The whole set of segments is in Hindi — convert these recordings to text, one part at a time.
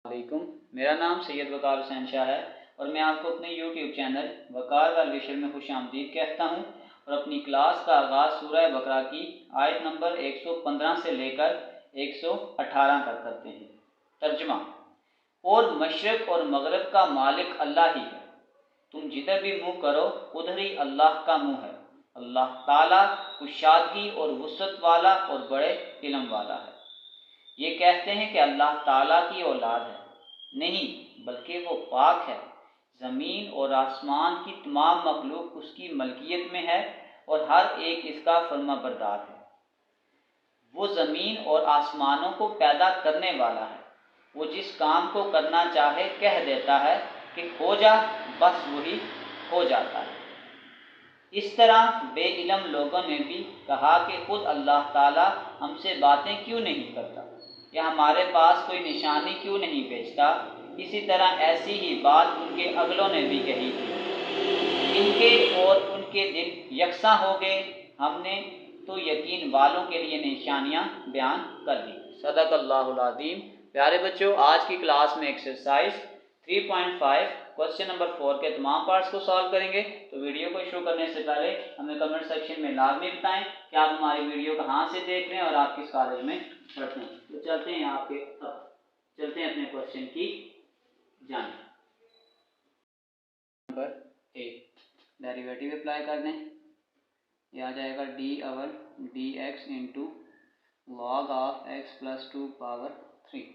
वालेकुम। मेरा नाम सैयद वकार हुसैन शाह है और मैं आपको अपने यूट्यूब चैनल वकार वाल विषय में खुशामदीद कहता हूँ और अपनी क्लास का आगाज़ सूरह बकरा की आयत नंबर 115 से लेकर 118 तक करते हैं। तर्जुमा। और मशरक़ और मगरब का मालिक अल्लाह ही है, तुम जिधर भी मुँह करो उधर ही अल्लाह का मुँह है। अल्लाह ताला कुशादगी और वुसअत वाला और बड़े इल्म वाला है। ये कहते हैं कि अल्लाह ताला की औलाद है, नहीं बल्कि वो पाक है। ज़मीन और आसमान की तमाम मखलूक उसकी मलकियत में है और हर एक इसका फर्माबरदार है। वो ज़मीन और आसमानों को पैदा करने वाला है। वो जिस काम को करना चाहे कह देता है कि हो जा, बस वही हो जाता है। इस तरह बेइल्म लोगों ने भी कहा कि खुद अल्लाह ताला हमसे बातें क्यों नहीं करता या हमारे पास कोई निशानी क्यों नहीं भेजता। इसी तरह ऐसी ही बात उनके अगलों ने भी कही थी। इनके और उनके दिल यकसा हो गए। हमने तो यकीन वालों के लिए निशानियां बयान कर दी। सदक़ल्लाहुल अज़ीम। प्यारे बच्चों, आज की क्लास में एक्सरसाइज 3.5 क्वेश्चन नंबर 4 के तमाम पार्ट्स को सॉल्व करेंगे। तो वीडियो को शुरू करने से पहले हमें कमेंट सेक्शन में लाजमी बताएं कि आप हमारी वीडियो कहाँ से देख रहे हैं और आप किस कॉलेज में पढ़ते हैं। तो चलते हैं अपने क्वेश्चन की जाने। नंबर 8 डेरिवेटिव अप्लाई कर दें। यह आ जाएगा D over D x into log of x plus 2 power 3।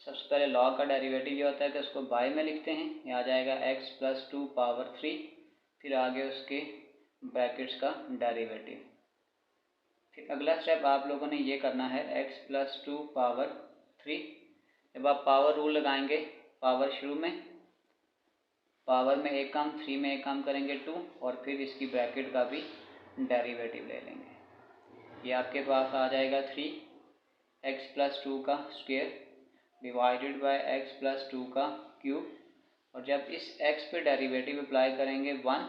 सबसे पहले लॉग का डेरिवेटिव ये होता है कि उसको बाय में लिखते हैं। ये आ जाएगा एक्स प्लस 2 पावर 3, फिर आगे उसके ब्रैकेट्स का डेरिवेटिव। फिर अगला स्टेप आप लोगों ने ये करना है एक्स प्लस 2 पावर 3। जब आप पावर रूल लगाएंगे, पावर शुरू में, पावर में एक काम, 3 में एक काम करेंगे 2, और फिर इसकी ब्रैकेट का भी डेरिवेटिव ले लेंगे। ये आपके पास आ जाएगा 3 एक्स प्लस 2 का square divided by x plus 2 का क्यूब। और जब इस x पे डेरिवेटिव अप्लाई करेंगे 1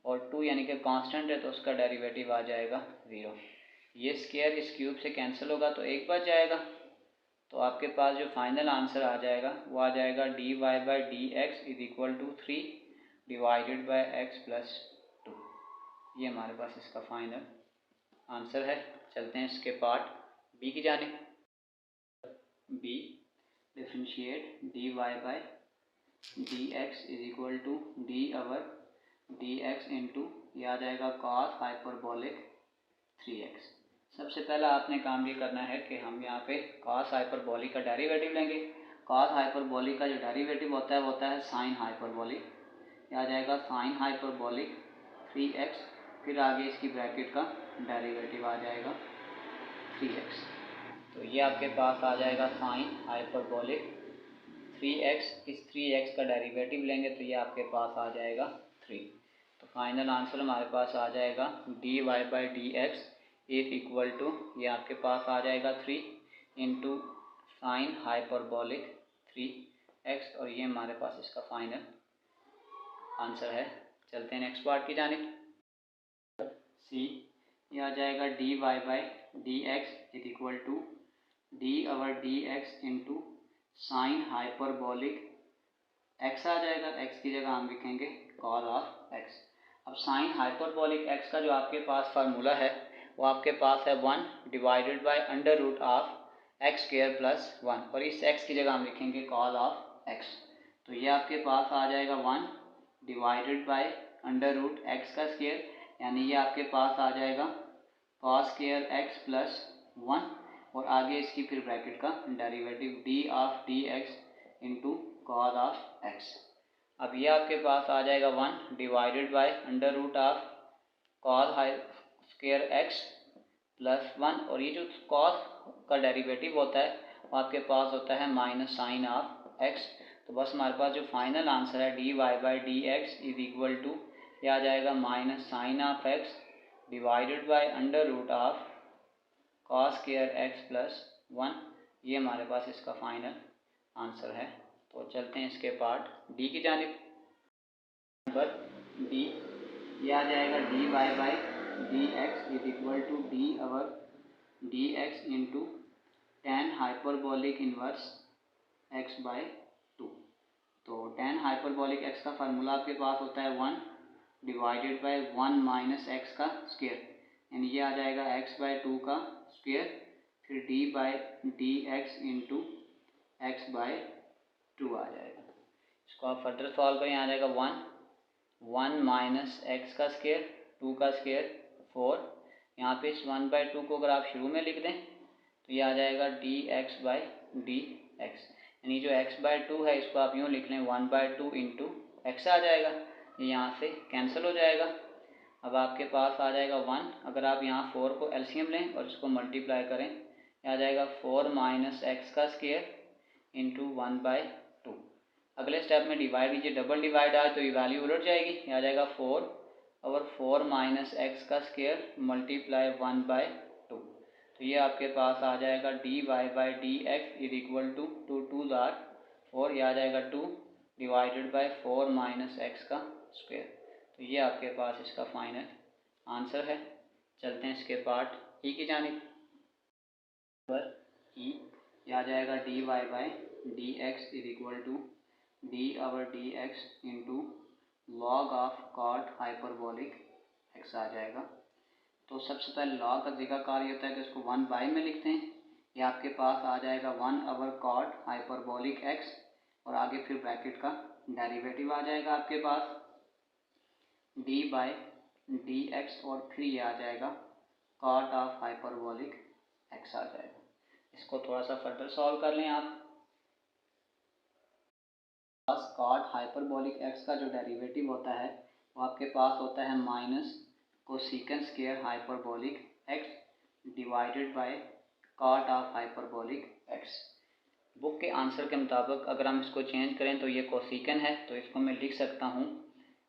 और 2 यानी कि कांस्टेंट है तो उसका डेरिवेटिव आ जाएगा 0। ये स्क्वायर इस क्यूब से कैंसिल होगा तो एक बच जाएगा। तो आपके पास जो फाइनल आंसर आ जाएगा वो आ जाएगा D Y by D x is equal to 3 divided by x plus 2। ये हमारे पास इसका फाइनल आंसर है। चलते हैं इसके पार्ट बी की जानिब। B differentiate d Y by D x is equal to D over D x into ये आ जाएगा कॉस हाइपरबोलिक 3x। सबसे पहला आपने काम ये करना है कि हम यहाँ पे कॉस हाइपरबोलिक का डेरिवेटिव लेंगे। कॉस हाइपरबोलिक का जो डेरिवेटिव होता है वो होता है साइन हाइपरबोलिक। ये आ जाएगा साइन हाइपरबोलिक 3x, फिर आगे इसकी ब्रैकेट का डेरिवेटिव आ जाएगा 3x। तो ये आपके पास आ जाएगा साइन हाइपरबोलिक 3x। इस 3x का डेरिवेटिव लेंगे तो ये आपके पास आ जाएगा 3। तो फाइनल आंसर हमारे पास आ जाएगा D Y by D x is equal to ये आपके पास आ जाएगा 3 इंटू साइन हाइपरबोलिक 3x, और ये हमारे पास इसका फाइनल आंसर है। चलते हैं नेक्स्ट पार्ट की जानिब। सी ये आ जाएगा D Y by D x is equal to D over D x into sine hyperbolic x आ जाएगा। x की जगह हम लिखेंगे कॉस ऑफ x। अब साइन हाइपरबोलिक x का जो आपके पास फार्मूला है वो आपके पास है 1 divided by under root of x square plus 1, और इस x की जगह हम लिखेंगे कॉस ऑफ x। तो ये आपके पास आ जाएगा 1 divided by under root x का स्क्वायर, यानी ये आपके पास आ जाएगा कॉस स्क्वायर x प्लस 1, और आगे इसकी फिर ब्रैकेट का derivative d of d x into cos of x. अब ये आपके पास आ जाएगा 1 divided by under root of cos square x plus 1, और ये जो कॉस का डेरिवेटिव होता है वो आपके पास होता है माइनस साइन ऑफ एक्स। तो बस हमारे पास जो फाइनल आंसर है d Y by D x is equal to ये आ जाएगा minus sine of x divided by under root of cos square x plus 1। ये हमारे पास इसका फाइनल आंसर है। तो चलते हैं इसके पार्ट डी की जानिब। नंबर डी ये आ जाएगा D Y by D x is equal to D over D x into tan hyperbolic inverse X by two. तो टेन हाइपरबॉलिक एक्स का फार्मूला आपके पास होता है 1 डिवाइडेड बाई 1 माइनस एक्स का स्क्वायर, यानी ये आ जाएगा एक्स बाई टू का स्क्वायर, फिर D by D x into X by two आ जाएगा। इसको आप फर्दर सॉल्व करें, आ जाएगा 1 माइनस एक्स का स्क्वायर, 2 का स्क्वायर 4। यहाँ पे इस 1/2 को अगर आप शुरू में लिख दें तो ये आ जाएगा D x by D x, यानी जो x/2 है इसको आप यूँ लिख लें 1/2 इंटू एक्स आ जाएगा, ये यहाँ से कैंसिल हो जाएगा। अब आपके पास आ जाएगा 1, अगर आप यहाँ 4 को एलसीएम लें और इसको मल्टीप्लाई करें, ये आ जाएगा 4 माइनस एक्स का स्क्वायर इंटू 1/2। अगले स्टेप में डिवाइड कीजिए, डबल डिवाइड आए तो ये वैल्यू उलट जाएगी, ये आ जाएगा 4 और 4 माइनस एक्स का स्क्वायर मल्टीप्लाई 1/2। तो ये आपके पास आ जाएगा D Y by D x is equal to 2 जार 4, ये आ जाएगा 2 डिवाइडेड बाई 4 माइनस एक्स का स्क्वायर। तो ये आपके पास इसका फाइनल आंसर है। चलते हैं इसके पार्ट ई की जानिब पर। ई ये आ जाएगा D Y by D x is equal to D over D x into log of cot hyperbolic X आ जाएगा। तो सबसे पहले लॉग का ज़िक्र ये होता है कि इसको 1/, में लिखते हैं। ये आपके पास आ जाएगा 1 ओवर कॉट हाइपरबॉलिक एक्स, और आगे फिर ब्रैकेट का डेरिवेटिव आ जाएगा आपके पास डी बाई डी एक्स, और फिर ये आ जाएगा कॉट ऑफ हाइपरबॉलिक एक्स आ जाएगा। इसको थोड़ा सा फर्दर सॉल्व कर लें आप। पास कॉट हाइपरबॉलिक एक्स का जो डेरिवेटिव होता है वो आपके पास होता है minus cosecant square hyperbolic X divided by cot of hyperbolic X. Book के आंसर के मुताबिक अगर हम इसको चेंज करें तो ये कोसेकंड है, तो इसको मैं लिख सकता हूँ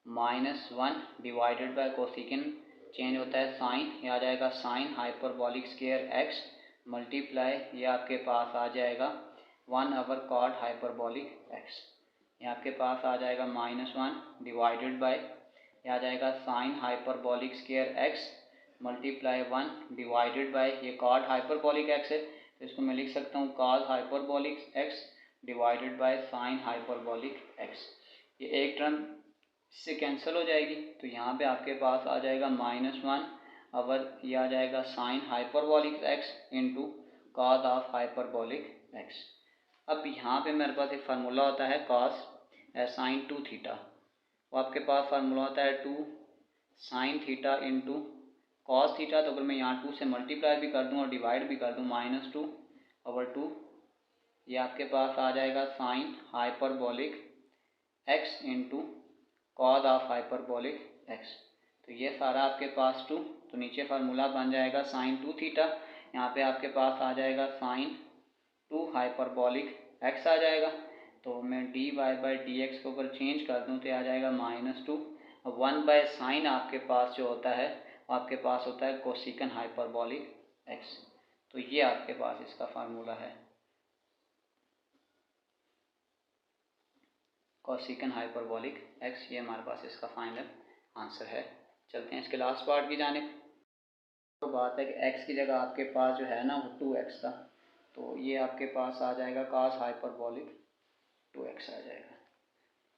-1 डिवाइडेड बाय कोसेकंड चेंज होता है साइन, ये आ जाएगा sign hyperbolic square x multiply ये आपके पास आ जाएगा 1 ओवर कॉट हाइपरबॉलिक एक्स। ये आपके पास आ जाएगा -1 डिवाइडेड बाय ये आ जाएगा sign hyperbolic square x multiply 1 divided bye ये कॉट हाइपरबॉलिक एक्स है, तो इसको मैं लिख सकता हूँ cos hyperbolic X divided by sine hyperbolic x. ये एक टर्म इससे कैंसिल हो जाएगी, तो यहाँ पे आपके पास आ जाएगा -1 ओवर ये आ जाएगा sign hyperbolic x into cos of hyperbolic x. अब यहाँ पे मेरे पास एक फार्मूला होता है कॉस साइन 2 थीटा, वो आपके पास फार्मूला होता है 2 sine theta into cos theta. तो अगर मैं यहाँ 2 से मल्टीप्लाई भी कर दूँ और डिवाइड भी कर दूँ -2 ओवर 2, ये आपके पास आ जाएगा sign hyperbolic x into cos of hyperbolic x. तो ये सारा आपके पास 2, तो नीचे फार्मूला बन जाएगा साइन 2 थीटा, यहाँ पे आपके पास आ जाएगा साइन 2 हाइपरबॉलिक एक्स आ जाएगा। तो मैं d Y by D x को अगर चेंज कर दूँ तो आ जाएगा -2, 1 बाय साइन आपके पास जो होता है वो आपके पास होता है कोसेकंड हाइपरबॉलिक एक्स। तो ये आपके पास इसका फार्मूला है कोसेकंड हाइपरबॉलिक एक्स, ये हमारे पास इसका फाइनल आंसर है। चलते हैं इसके लास्ट पार्ट की जानिब। तो बात है कि एक्स की जगह आपके पास जो है ना वो 2x था, तो ये आपके पास आ जाएगा कॉस हाइपरबॉलिक 2x आ जाएगा।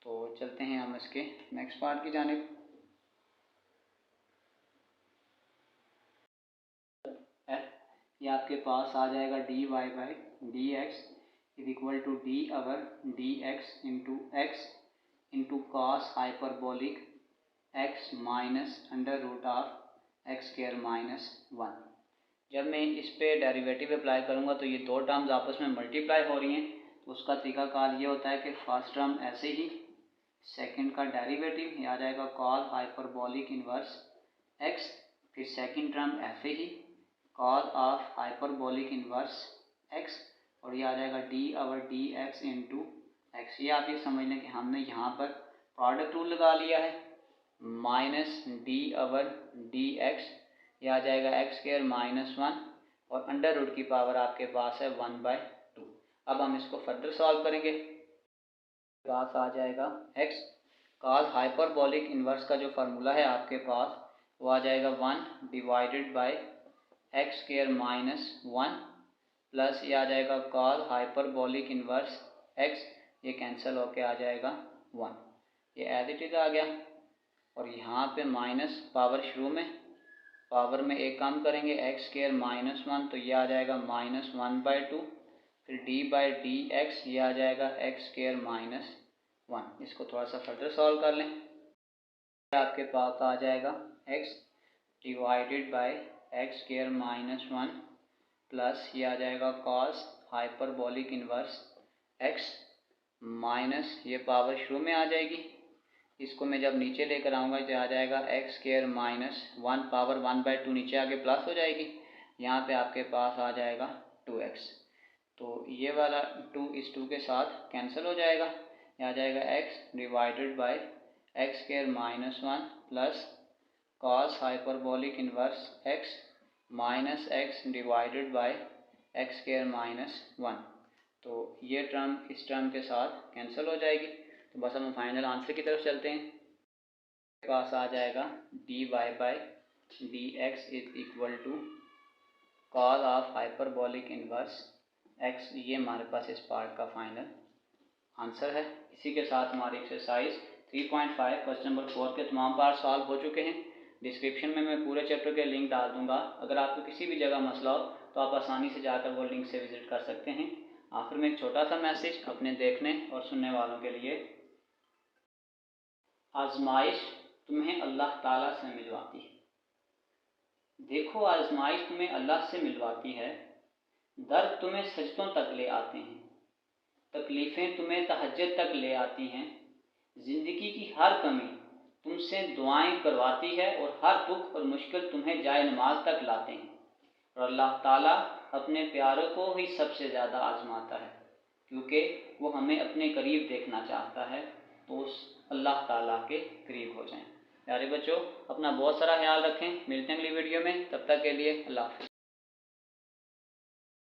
तो चलते हैं हम इसके नेक्स्ट पार्ट की जानिब। ये आपके पास आ जाएगा D Y by D x is equal to d over d x into x into cos hyperbolic x minus under root of x square -1। जब मैं इस पे डेरिवेटिव अप्लाई करूँगा तो ये दो टर्म्स आपस में मल्टीप्लाई हो रही हैं, तो उसका तरीकाकार ये होता है कि फर्स्ट टर्म ऐसे ही, सेकंड का डेरिवेटिव ये आ जाएगा कॉस हाइपरबॉलिक इनवर्स एक्स, फिर सेकंड टर्म ऐसे ही cos of hyperbolic inverse X, और ये आ जाएगा D over D x into X. ये आप ये समझ लें कि हमने यहाँ पर प्रोडक्ट रूल लगा लिया है, minus D over D x ये आ जाएगा एक्स स्क्वायर -1, और अंडर रूट की पावर आपके पास है 1/2। अब हम इसको फर्दर सॉल्व करेंगे, पास आ जाएगा एक्स कॉस हाइपरबॉलिक इनवर्स का जो फार्मूला है आपके पास वो आ जाएगा 1 divided bye x square -1 plus ये आ जाएगा कॉस हाइपरबॉलिक इनवर्स x, ये कैंसिल होके आ जाएगा 1, ये एज इट इज आ गया। और यहाँ पे माइनस पावर शुरू में, पावर में एक काम करेंगे एक्स स्क्वायर माइनस 1, तो ये आ जाएगा माइनस 1/2, फिर d/dx ये आ जाएगा एक्स स्क्वायर माइनस 1। इसको थोड़ा सा फर्दर सॉल्व कर लें, आपके पास आ जाएगा x divided by x square minus 1 plus ये आ जाएगा cos hyperbolic inverse x minus, ये पावर शुरू में आ जाएगी, इसको मैं जब नीचे लेकर आऊँगा तो आ जाएगा एक्स स्क्वायर माइनस 1 पावर 1/2 नीचे आके प्लस हो जाएगी, यहाँ पे आपके पास आ जाएगा 2x। तो ये वाला 2 इस 2 के साथ कैंसिल हो जाएगा, ये आ जाएगा x divided by x square minus 1 plus cos hyperbolic inverse x minus x divided by x square minus 1। तो ये टर्म इस टर्म के साथ कैंसिल हो जाएगी। तो बस हम फाइनल आंसर की तरफ चलते हैं। पास आ जाएगा dy/dx is equal to cos of hyperbolic inverse x, ये हमारे पास इस पार्ट का फाइनल आंसर है। इसी के साथ हमारी एक्सरसाइज 3.5 क्वेश्चन नंबर 4 के तमाम पार्ट सॉल्व हो चुके हैं। डिस्क्रिप्शन में मैं पूरे चैप्टर के लिंक डाल दूंगा, अगर आपको किसी भी जगह मसला हो तो आप आसानी से जाकर वो लिंक से विज़िट कर सकते हैं। आखिर में एक छोटा सा मैसेज अपने देखने और सुनने वालों के लिए, आजमाइश तुम्हें अल्लाह ताला से मिलवाती है। देखो आजमाइश तुम्हें अल्लाह से मिलवाती है, दर्द तुम्हें सजदों तक ले आते हैं, तकलीफ़ें तुम्हें तहज्जुद तक ले आती हैं, ज़िंदगी की हर कमी तुमसे दुआएं करवाती है और हर दुख और मुश्किल तुम्हें जाए नमाज तक लाते हैं। और अल्लाह ताला अपने प्यारों को ही सबसे ज़्यादा आजमाता है, क्योंकि वो हमें अपने करीब देखना चाहता है, तो उस अल्लाह ताला के करीब हो जाएं। प्यारे बच्चों, अपना बहुत सारा ख्याल रखें, मिलते हैं अगली वीडियो में, तब तक के लिए अल्लाह हाफ़िज़।